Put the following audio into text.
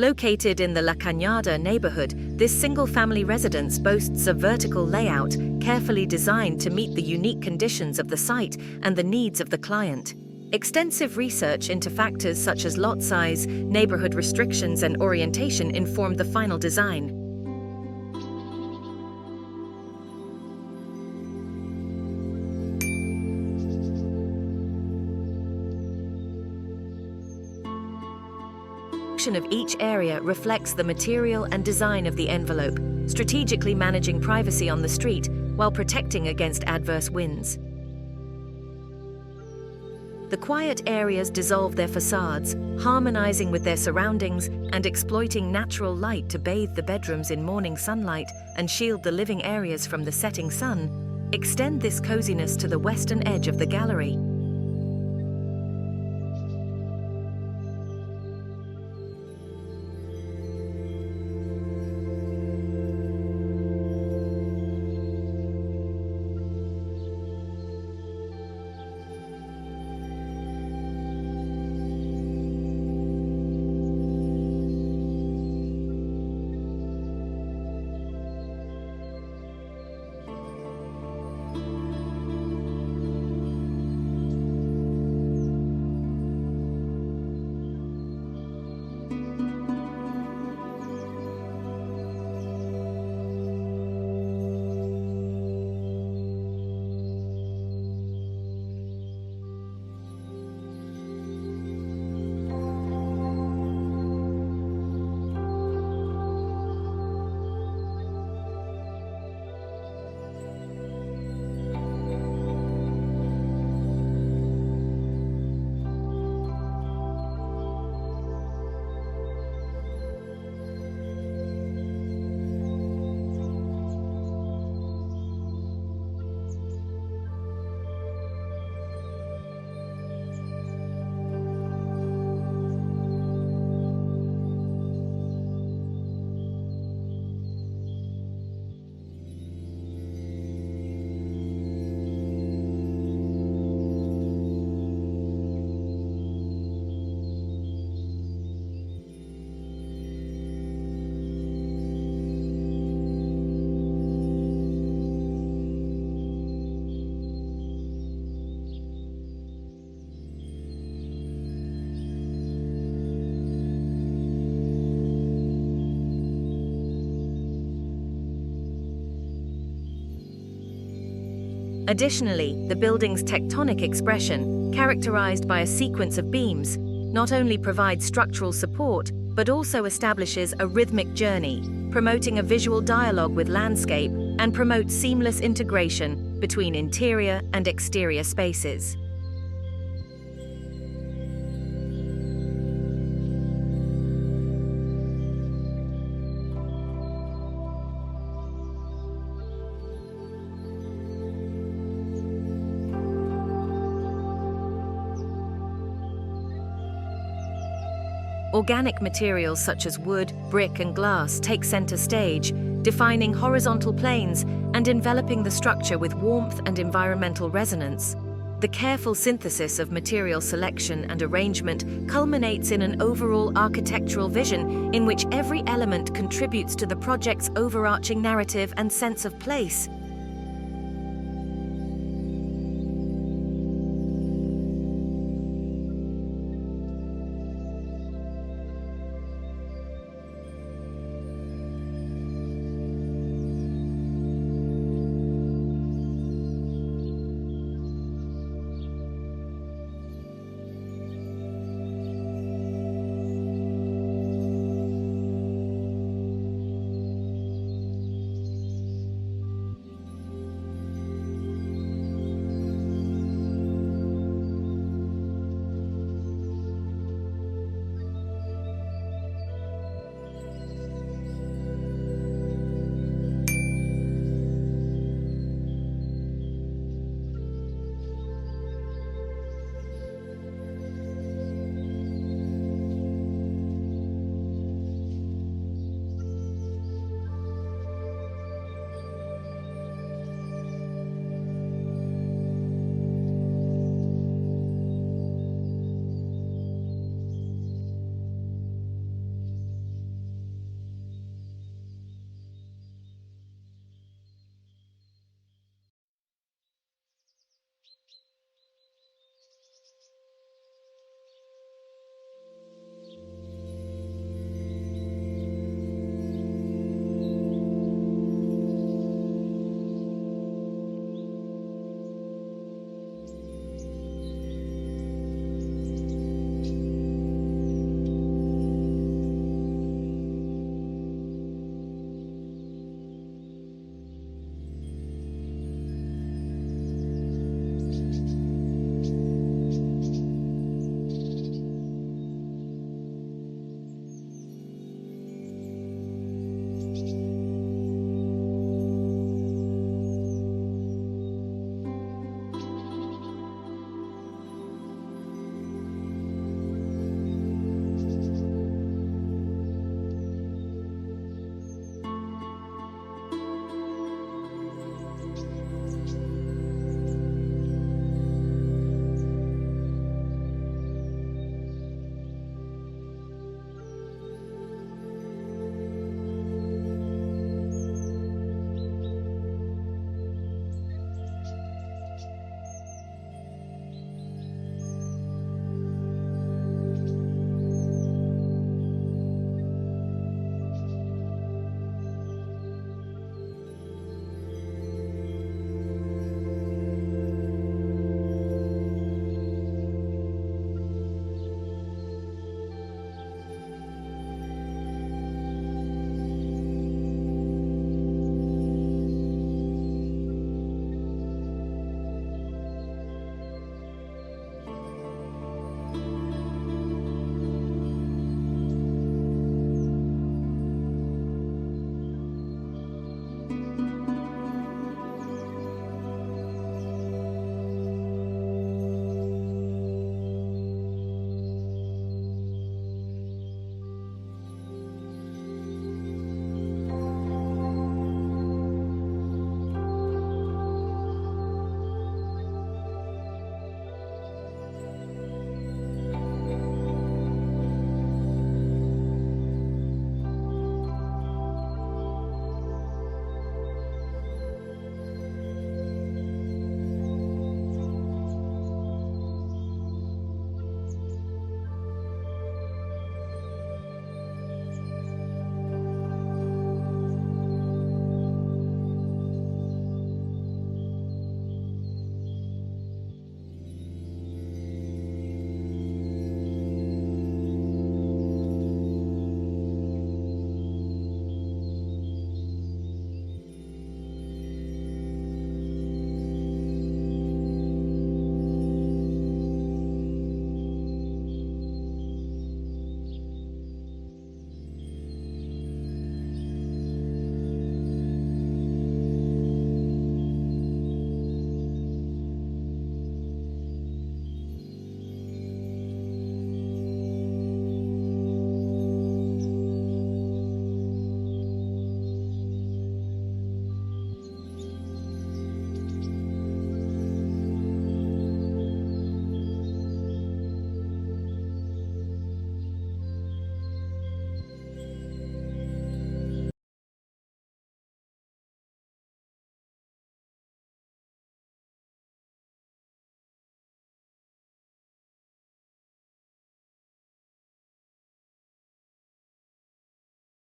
Located in the La Cañada neighborhood, this single-family residence boasts a vertical layout carefully designed to meet the unique conditions of the site and the needs of the client. Extensive research into factors such as lot size, neighborhood restrictions, and orientation informed the final design. Of each area reflects the material and design of the envelope, strategically managing privacy on the street while protecting against adverse winds. The quiet areas dissolve their facades, harmonizing with their surroundings and exploiting natural light to bathe the bedrooms in morning sunlight and shield the living areas from the setting sun. Extend this coziness to the western edge of the gallery. Additionally, the building's tectonic expression, characterized by a sequence of beams, not only provides structural support, but also establishes a rhythmic journey, promoting a visual dialogue with landscape and promotes seamless integration between interior and exterior spaces. Organic materials such as wood, brick, and glass take center stage, defining horizontal planes and enveloping the structure with warmth and environmental resonance. The careful synthesis of material selection and arrangement culminates in an overall architectural vision in which every element contributes to the project's overarching narrative and sense of place.